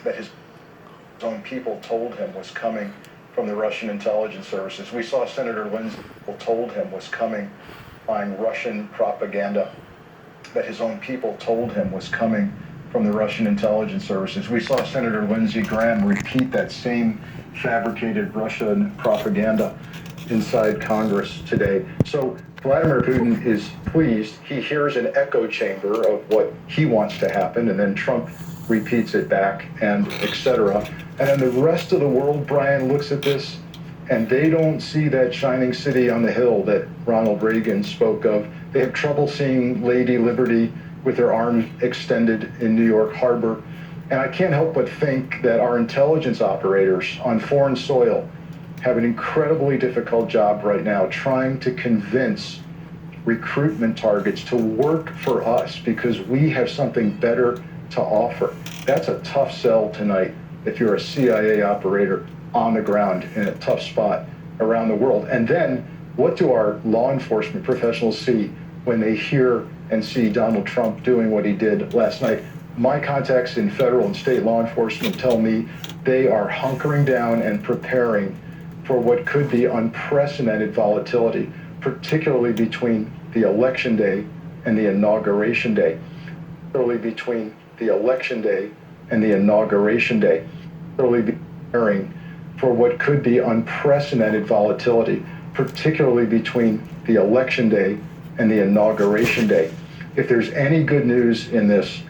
that his own people told him was coming from the Russian intelligence services. We saw Senator Lindsey told him was coming by Russian propaganda that his own people told him was coming from the Russian intelligence services. We saw Senator Lindsey Graham repeat that same fabricated Russian propaganda inside Congress today. So Vladimir Putin is pleased. He hears an echo chamber of what he wants to happen, and then Trump repeats it back, and etc. And then the rest of the world, Brian, looks at this, and they don't see that shining city on the hill that Ronald Reagan spoke of. They have trouble seeing Lady Liberty with her arm extended in New York Harbor. And I can't help but think that our intelligence operators on foreign soil have an incredibly difficult job right now trying to convince recruitment targets to work for us because we have something better to offer. That's a tough sell tonight if you're a CIA operator on the ground in a tough spot around the world. And then what do our law enforcement professionals see when they hear and see Donald Trump doing what he did last night? My contacts in federal and state law enforcement tell me they are hunkering down and preparing for what could be unprecedented volatility, particularly between the election day and the inauguration day. Particularly between the election day and the inauguration day. Particularly preparing for what could be unprecedented volatility, particularly between the election day and the inauguration day. If there's any good news in this,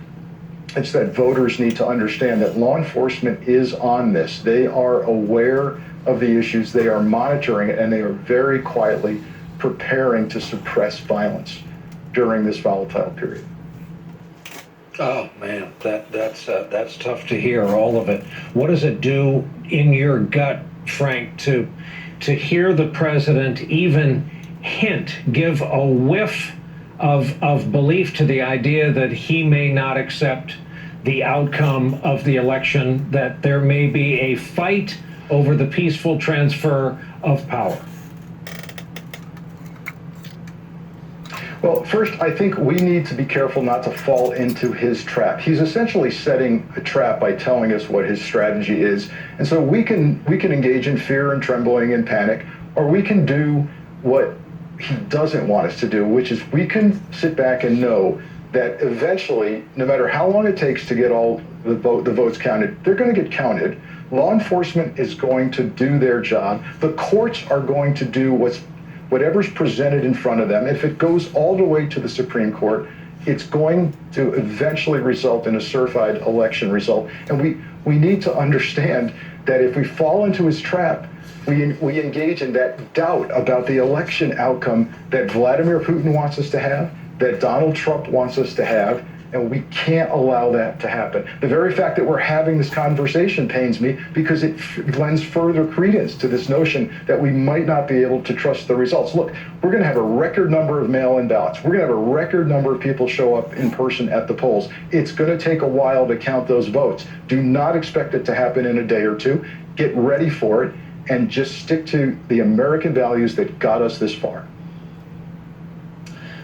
it's that voters need to understand that law enforcement is on this. They are aware of the issues, they are monitoring it, and they are very quietly preparing to suppress violence during this volatile period. Oh man, that's tough to hear, all of it. What does it do in your gut, Frank, to hear the president even hint, give a whiff of belief to the idea that he may not accept the outcome of the election, that there may be a fight over the peaceful transfer of power? Well, first, I think we need to be careful not to fall into his trap. He's essentially setting a trap by telling us what his strategy is. And so we can engage in fear and trembling and panic, or we can do what he doesn't want us to do, which is we can sit back and know that eventually, no matter how long it takes to get all the votes counted, they're going to get counted. Law enforcement is going to do their job. The courts are going to do whatever's presented in front of them. If it goes all the way to the Supreme Court, it's going to eventually result in a certified election result. And we need to understand that if we fall into his trap, we engage in that doubt about the election outcome that Vladimir Putin wants us to have, that Donald Trump wants us to have, and we can't allow that to happen. The very fact that we're having this conversation pains me because it lends further credence to this notion that we might not be able to trust the results. Look, we're going to have a record number of mail-in ballots. We're going to have a record number of people show up in person at the polls. It's going to take a while to count those votes. Do not expect it to happen in a day or two. Get ready for it and just stick to the American values that got us this far.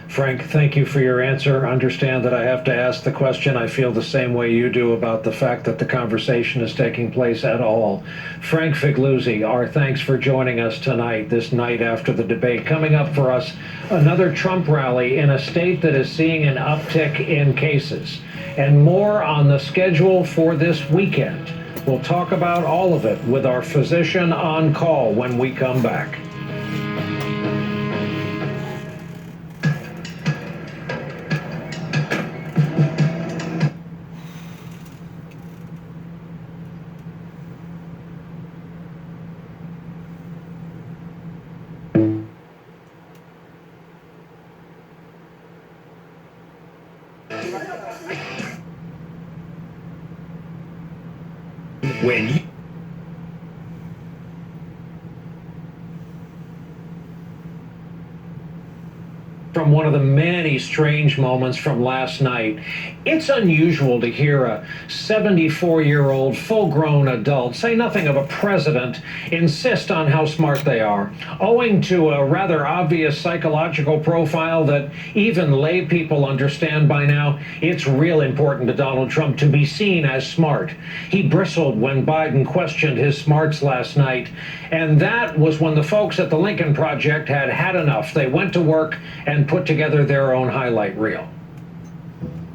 Frank, thank you for your answer. Understand that I have to ask the question. I feel the same way you do about the fact that the conversation is taking place at all. Frank Figliuzzi, our thanks for joining us tonight, this night after the debate. Coming up for us, another Trump rally in a state that is seeing an uptick in cases, and more on the schedule for this weekend. We'll talk about all of it with our physician on call when we come back. When you from one of the many strange moments from last night. It's unusual to hear a 74-year-old full-grown adult, say nothing of a president, insist on how smart they are, owing to a rather obvious psychological profile that even lay people understand by now. It's real important to Donald Trump to be seen as smart. He bristled when Biden questioned his smarts last night, and that was when the folks at the Lincoln Project had had enough. They went to work and put together their own highlight reel.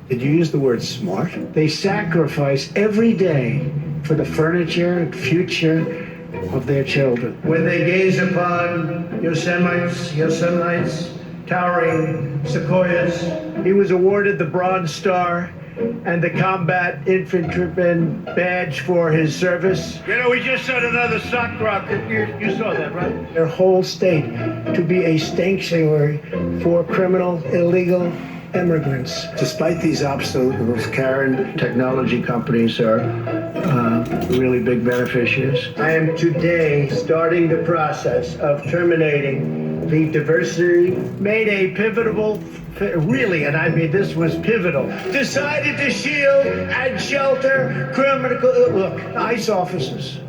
Did you use the word smart? They sacrifice every day for the furniture and future of their children. When they gaze upon Yosemite's towering sequoias, he was awarded the Bronze Star and the Combat Infantryman Badge for his service. You know, we just had another sock rocket. You saw that, right? Their whole state to be a sanctuary for criminal, illegal immigrants. Despite these obstacles, Karen, technology companies are really big beneficiaries. I am today starting the process of terminating the diversity, made a pivotal, really, and I mean this was pivotal, decided to shield and shelter criminal, ICE officers.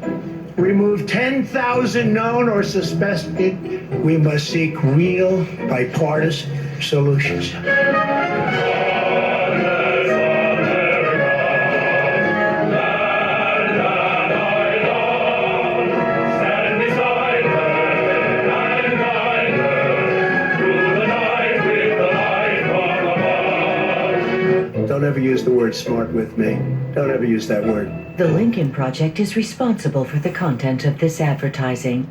Remove 10,000 known or suspected. We must seek real bipartisan solutions. Don't ever use the word smart with me. Don't ever use that word. The Lincoln Project is responsible for the content of this advertising.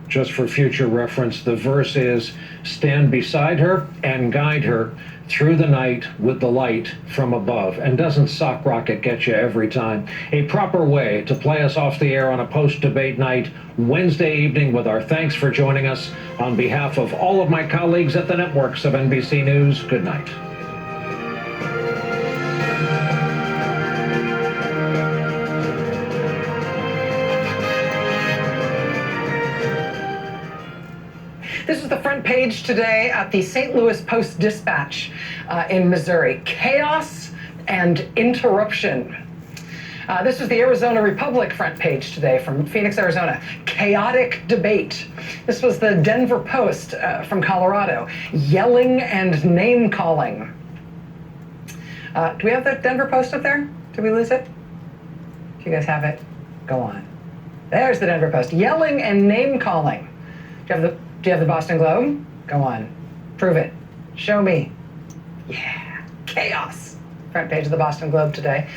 Just for future reference, the verse is, "Stand beside her and guide her through the night with the light from above." And doesn't sock rocket get you every time? A proper way to play us off the air on a post-debate night Wednesday evening with our thanks for joining us. On behalf of all of my colleagues at the networks of NBC News, good night. This is the front page today at the St. Louis Post-Dispatch in Missouri. Chaos and interruption. This is the Arizona Republic front page today from Phoenix, Arizona. Chaotic debate. This was the Denver Post from Colorado. Yelling and name calling. Do we have the Denver Post up there? Did we lose it? Do you guys have it? Go on. There's the Denver Post. Yelling and name calling. Do you have the Boston Globe? Go on. Prove it. Show me. Yeah. Chaos. Front page of the Boston Globe today.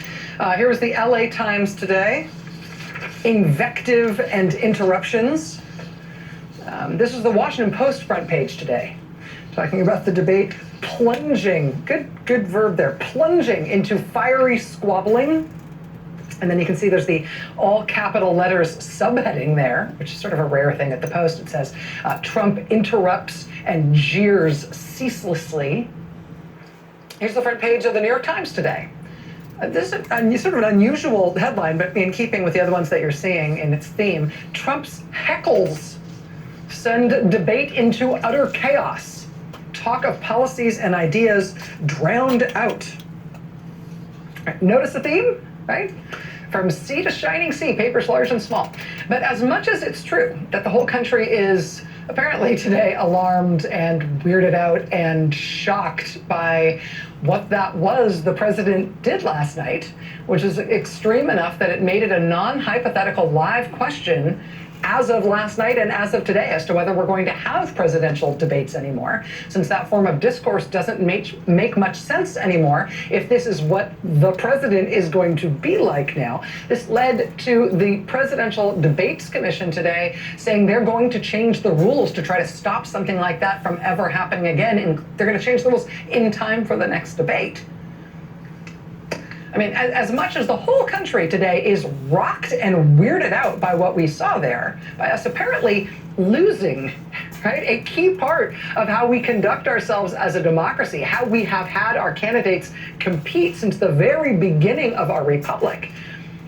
Here was the LA Times today. Invective and interruptions. This is the Washington Post front page today. Talking about the debate plunging. Good verb there. Plunging into fiery squabbling. And then you can see there's the all capital letters subheading there, which is sort of a rare thing at the Post. It says, Trump interrupts and jeers ceaselessly. Here's the front page of the New York Times today. This is sort of an unusual headline, but in keeping with the other ones that you're seeing in its theme. Trump's heckles send debate into utter chaos. Talk of policies and ideas drowned out. Notice the theme, right? From sea to shining sea, papers large and small. But as much as it's true that the whole country is apparently today alarmed and weirded out and shocked by what that was the president did last night, which is extreme enough that it made it a non-hypothetical live question as of last night and as of today as to whether we're going to have presidential debates anymore, since that form of discourse doesn't make much sense anymore if this is what the president is going to be like now. This led to the Presidential Debates Commission today saying they're going to change the rules to try to stop something like that from ever happening again, and they're going to change the rules in time for the next debate. I mean, as much as the whole country today is rocked and weirded out by what we saw there, by us apparently losing, right, a key part of how we conduct ourselves as a democracy, how we have had our candidates compete since the very beginning of our republic.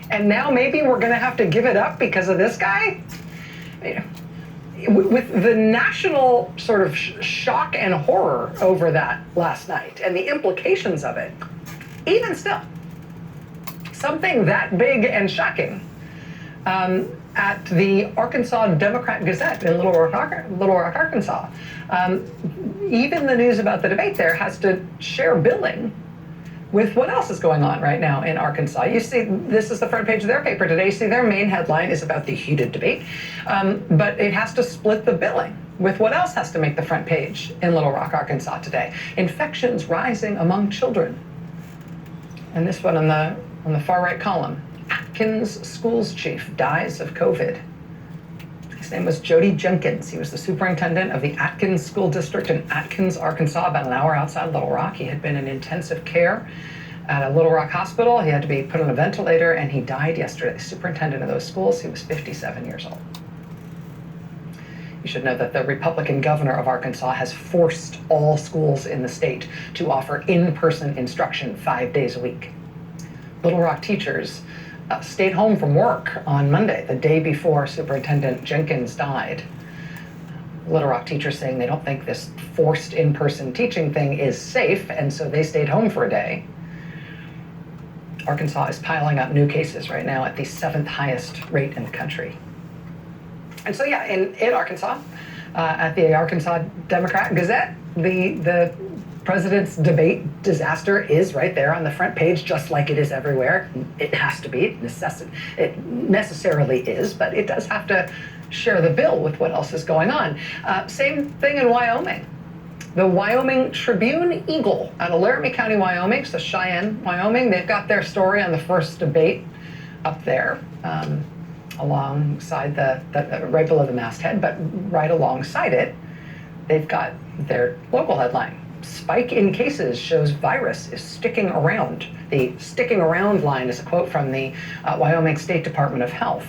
And now maybe we're going to have to give it up because of this guy? with the national sort of shock and horror over that last night and the implications of it, even still, something that big and shocking at the Arkansas Democrat Gazette in Little Rock, Arkansas. Even the news about the debate there has to share billing with what else is going on right now in Arkansas. You see, this is the front page of their paper today. You see, their main headline is about the heated debate, but it has to split the billing with what else has to make the front page in Little Rock, Arkansas today. Infections rising among children. And this one on the far right column, Atkins schools chief dies of COVID. His name was Jody Jenkins. He was the superintendent of the Atkins School District in Atkins, Arkansas, about an hour outside Little Rock. He had been in intensive care at a Little Rock hospital. He had to be put on a ventilator, and he died yesterday. The superintendent of those schools, he was 57 years old. You should know that the Republican governor of Arkansas has forced all schools in the state to offer in-person instruction 5 days a week. Little Rock teachers stayed home from work on Monday, the day before Superintendent Jenkins died. Little Rock teachers saying they don't think this forced in-person teaching thing is safe, and so they stayed home for a day. Arkansas is piling up new cases right now at the 7th highest rate in the country. And so, yeah, in Arkansas, at the Arkansas Democrat Gazette, the president's debate disaster is right there on the front page, just like it is everywhere. It has to be. It necessarily is, but it does have to share the bill with what else is going on. Same thing in Wyoming. The Wyoming Tribune Eagle out of Laramie County, Wyoming, so Cheyenne, Wyoming, they've got their story on the first debate up there, alongside right below the masthead, but right alongside it, they've got their local headline. Spike in cases shows virus is sticking around. The sticking around line is a quote from the Wyoming State Department of Health.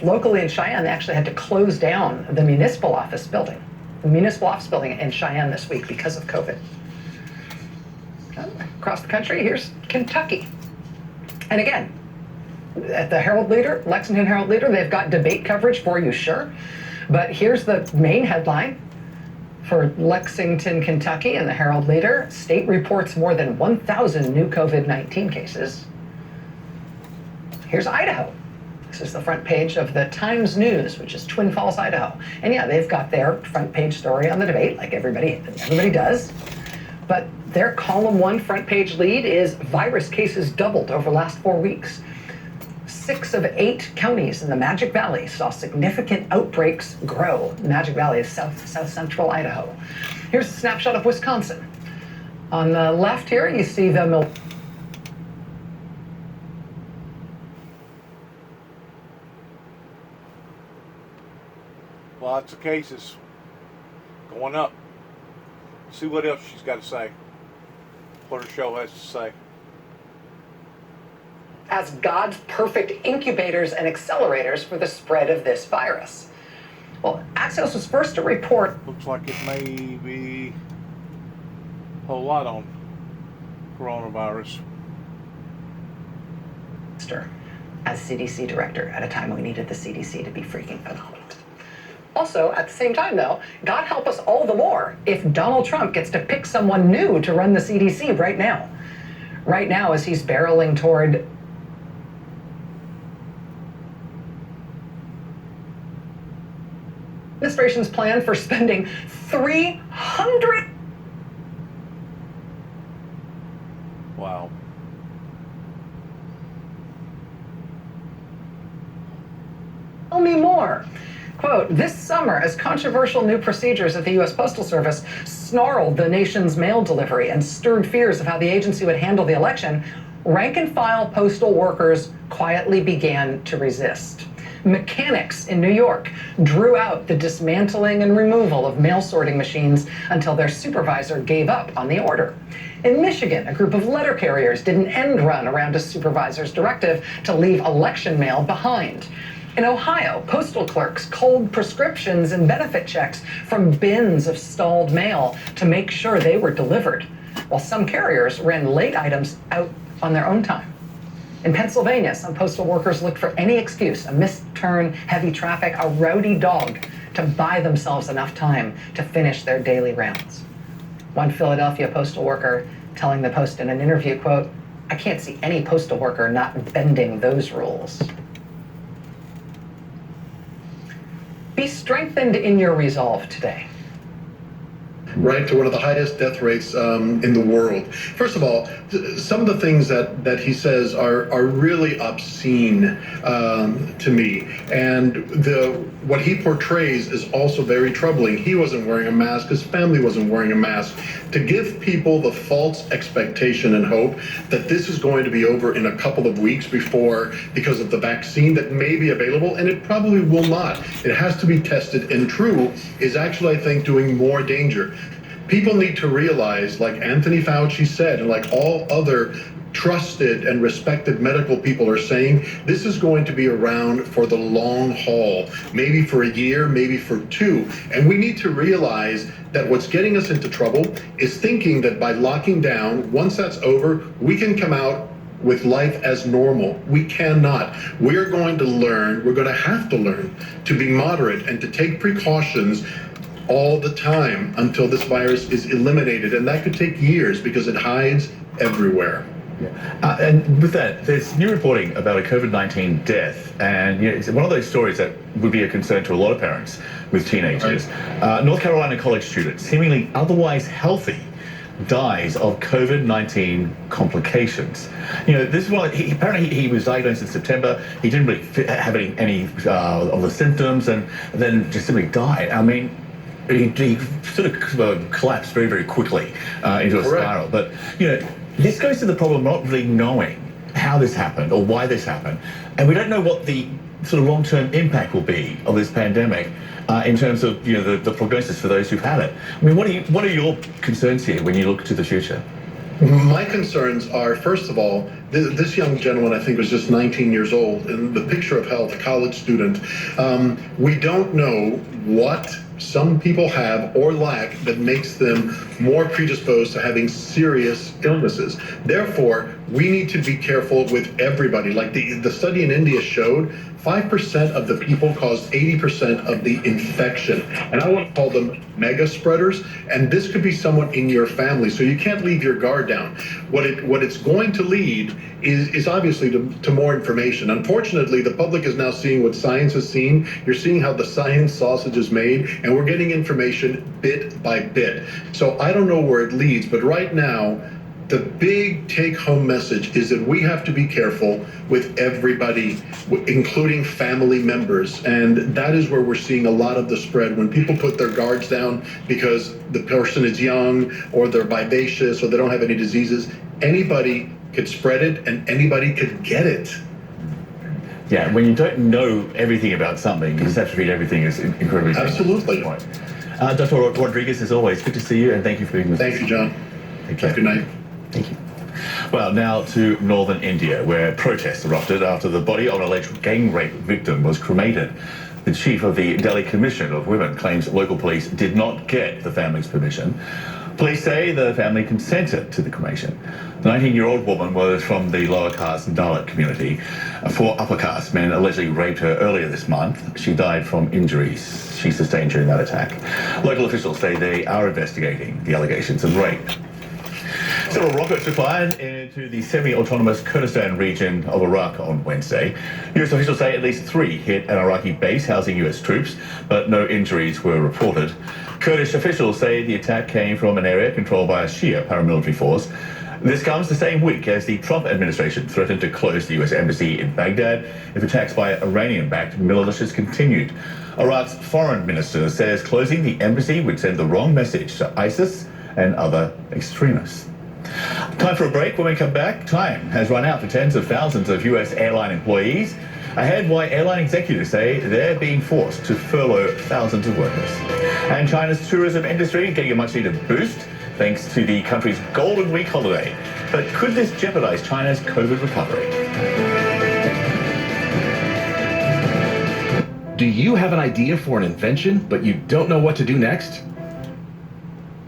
Locally in Cheyenne, they actually had to close down the municipal office building. The municipal office building in Cheyenne this week because of COVID. Across the country, here's Kentucky. And again, at the Herald Leader, Lexington Herald Leader, they've got debate coverage for you, sure. But here's the main headline for Lexington, Kentucky, and the Herald Leader. State reports more than 1,000 new COVID-19 cases. Here's Idaho. This is the front page of the Times News, which is Twin Falls, Idaho. And yeah, they've got their front page story on the debate, like everybody does. But their column 1 front page lead is virus cases doubled over the last 4 weeks. 6 of 8 counties in the Magic Valley saw significant outbreaks grow. The Magic Valley is south central Idaho. Here's a snapshot of Wisconsin. On the left here, you see the lots of cases going up. See what else she's got to say. What her show has to say. As God's perfect incubators and accelerators for the spread of this virus. Well, Axios was first to report. Looks like it may be a whole lot on coronavirus. As CDC director at a time when we needed the CDC to be freaking phenomenal. Also, at the same time, though, God help us all the more if Donald Trump gets to pick someone new to run the CDC right now. Right now, as he's barreling toward administration's plan for spending $300. Wow. Tell me more. Quote, this summer, as controversial new procedures at the U.S. Postal Service snarled the nation's mail delivery and stirred fears of how the agency would handle the election, rank-and-file postal workers quietly began to resist. Mechanics in New York drew out the dismantling and removal of mail sorting machines until their supervisor gave up on the order. In Michigan, a group of letter carriers did an end run around a supervisor's directive to leave election mail behind. In Ohio, postal clerks culled prescriptions and benefit checks from bins of stalled mail to make sure they were delivered, while some carriers ran late items out on their own time. In Pennsylvania, some postal workers looked for any excuse, a missed turn, heavy traffic, a rowdy dog, to buy themselves enough time to finish their daily rounds. One Philadelphia postal worker telling the Post in an interview, quote, "I can't see any postal worker not bending those rules." Be strengthened in your resolve today. Right, to one of the highest death rates in the world. First of all, some of the things that he says are really obscene to me, and what he portrays is also very troubling. He wasn't wearing a mask, his family wasn't wearing a mask. To give people the false expectation and hope that this is going to be over in a couple of weeks because of the vaccine that may be available, and it probably will not. It has to be tested and true, is actually, I think, doing more danger. People need to realize, like Anthony Fauci said, and like all other trusted and respected medical people are saying, this is going to be around for the long haul, maybe for a year, maybe for 2. And we need to realize that what's getting us into trouble is thinking that by locking down, once that's over, we can come out with life as normal. We cannot. We're going to have to learn to be moderate and to take precautions all the time until this virus is eliminated. And that could take years because it hides everywhere. And with that, there's new reporting about a COVID-19 death, and it's one of those stories that would be a concern to a lot of parents with teenagers. Right. North Carolina college student, seemingly otherwise healthy, dies of COVID-19 complications. This is one. Apparently he was diagnosed in September. He didn't really have any of the symptoms, and then just simply died. I mean, he sort of collapsed very, very quickly into a spiral. But this goes to the problem of not really knowing how this happened or why this happened, and we don't know what the sort of long-term impact will be of this pandemic in terms of the prognosis for those who've had it. I mean, what are your concerns here when you look to the future? My concerns are, first of all, this young gentleman, I think, was just 19 years old, and the picture of health, a college student. We don't know what some people have or lack that makes them more predisposed to having serious illnesses. Therefore, we need to be careful with everybody. Like the study in India showed, 5% of the people caused 80% of the infection. And I want to call them mega spreaders. And this could be someone in your family. So you can't leave your guard down. What it's going to lead is obviously to more information. Unfortunately, the public is now seeing what science has seen. You're seeing how the science sausage is made, and we're getting information bit by bit. So I don't know where it leads, but right now, the big take-home message is that we have to be careful with everybody, including family members. And that is where we're seeing a lot of the spread. When people put their guards down because the person is young or they're vivacious or they don't have any diseases, anybody could spread it and anybody could get it. Yeah, when you don't know everything about something, you just have to treat everything as incredibly Absolutely. Dr. Rodriguez, as always, good to see you, and thank you for being with us. Thank you, John. Take care. Good night. Thank you. Well, now to northern India, where protests erupted after the body of an alleged gang rape victim was cremated. The chief of the Delhi Commission of Women claims local police did not get the family's permission. Police say the family consented to the cremation. The 19-year-old woman was from the lower caste Dalit community. 4 upper caste men allegedly raped her earlier this month. She died from injuries she sustained during that attack. Local officials say they are investigating the allegations of rape. Several rockets were fired into the semi-autonomous Kurdistan region of Iraq on Wednesday. U.S. officials say at least 3 hit an Iraqi base housing U.S. troops, but no injuries were reported. Kurdish officials say the attack came from an area controlled by a Shia paramilitary force. This comes the same week as the Trump administration threatened to close the U.S. embassy in Baghdad if attacks by Iranian-backed militias continued. Iraq's foreign minister says closing the embassy would send the wrong message to ISIS and other extremists. Time for a break. When we come back, time has run out for tens of thousands of U.S. airline employees. Ahead, why airline executives say they're being forced to furlough thousands of workers. And China's tourism industry getting a much-needed boost thanks to the country's Golden Week holiday. But could this jeopardize China's COVID recovery? Do you have an idea for an invention, but you don't know what to do next?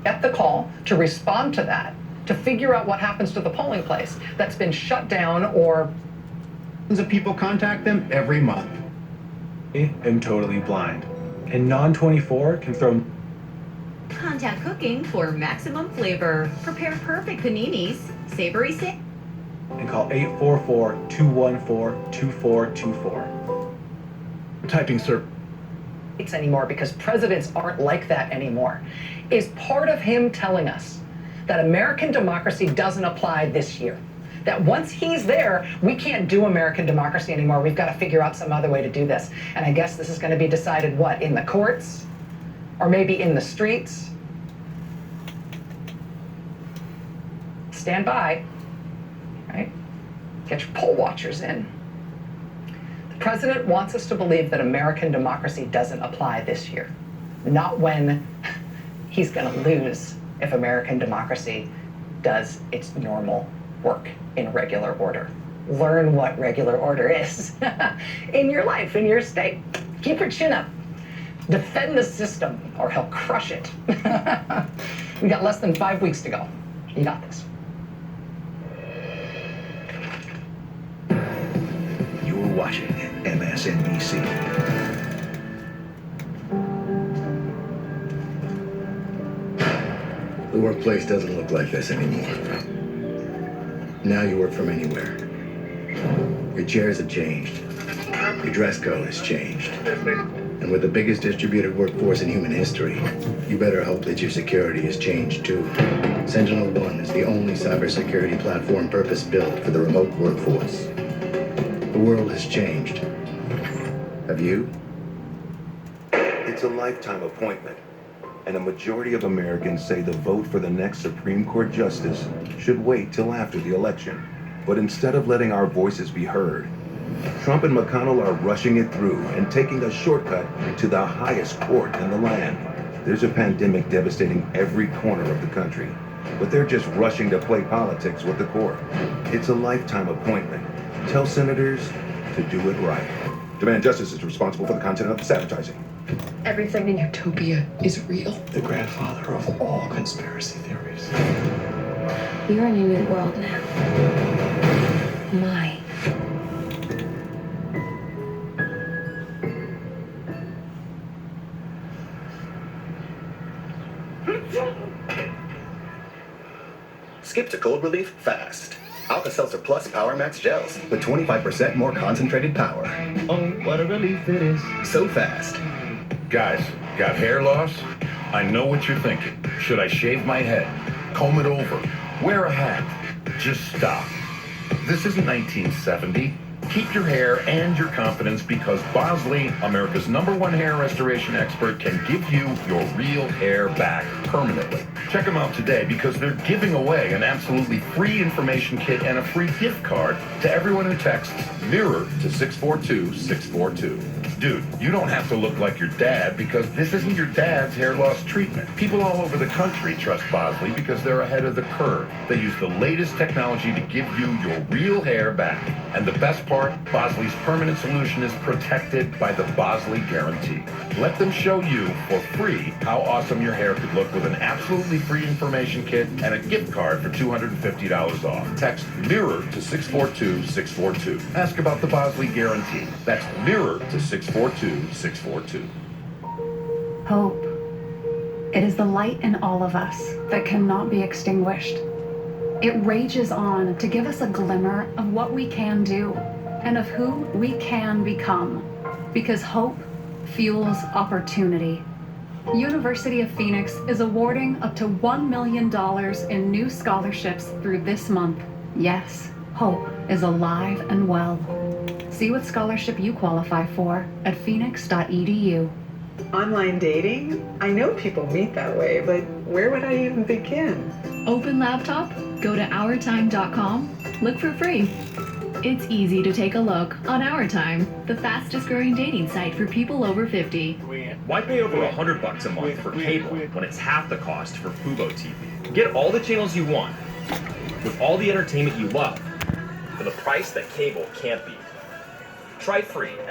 Get the call to respond to that, to figure out what happens to the polling place that's been shut down or... Of people contact them every month. I am totally blind. And Non-24 can throw... Contact Cooking for maximum flavor. Prepare perfect paninis. Savory and call 844-214-2424. Typing, sir. Anymore because presidents aren't like that anymore. Is part of him telling us that American democracy doesn't apply this year? That once he's there, we can't do American democracy anymore. We've got to figure out some other way to do this. And I guess this is going to be decided, what, in the courts? Or maybe in the streets? Stand by, right? Get your poll watchers in. The president wants us to believe that American democracy doesn't apply this year. Not when he's going to lose if American democracy does its normal work in regular order. Learn what regular order is in your life, in your state. Keep your chin up. Defend the system or he'll crush it. We got less than 5 weeks to go. You got this. You're watching MSNBC. The workplace doesn't look like this anymore. Now you work from anywhere. Your chairs have changed. Your dress code has changed. And with the biggest distributed workforce in human history, you better hope that your security has changed too. SentinelOne is the only cybersecurity platform purpose-built for the remote workforce. The world has changed. Have you? It's a lifetime appointment, and a majority of Americans say the vote for the next Supreme Court justice should wait till after the election. But instead of letting our voices be heard, Trump and McConnell are rushing it through and taking a shortcut to the highest court in the land. There's a pandemic devastating every corner of the country, but they're just rushing to play politics with the court. It's a lifetime appointment. Tell senators to do it right. Demand Justice is responsible for the content of this advertising. Everything in Utopia is real. The grandfather of all conspiracy theories. You're in a new world now. Mine. Skip to cold relief fast. Alka-Seltzer Plus Power Max Gels with 25% more concentrated power. Oh, what a relief it is. So fast. Guys, got hair loss? I know what you're thinking. Should I shave my head? Comb it over? Wear a hat? Just stop. This isn't 1970. Keep your hair and your confidence because Bosley, America's #1 hair restoration expert, can give you your real hair back permanently. Check them out today because they're giving away an absolutely free information kit and a free gift card to everyone who texts MIRROR to 642-642. Dude, you don't have to look like your dad because this isn't your dad's hair loss treatment. People all over the country trust Bosley because they're ahead of the curve. They use the latest technology to give you your real hair back. And the best part, Bosley's permanent solution is protected by the Bosley Guarantee. Let them show you for free how awesome your hair could look with an absolutely free information kit and a gift card for $250 off. Text MIRROR to 642-642. Ask about the Bosley Guarantee. That's MIRROR to 642-642. Hope. It is the light in all of us that cannot be extinguished. It rages on to give us a glimmer of what we can do and of who we can become. Because hope fuels opportunity. University of Phoenix is awarding up to $1 million in new scholarships through this month. Yes, hope is alive and well. See what scholarship you qualify for at phoenix.edu. Online dating? I know people meet that way, but where would I even begin? Open laptop? Go to OurTime.com. Look for free. It's easy to take a look on Our Time, the fastest growing dating site for people over 50. Why pay over $100 a month for cable when it's half the cost for Fubo TV? Get all the channels you want with all the entertainment you love for the price that cable can't beat. Try free at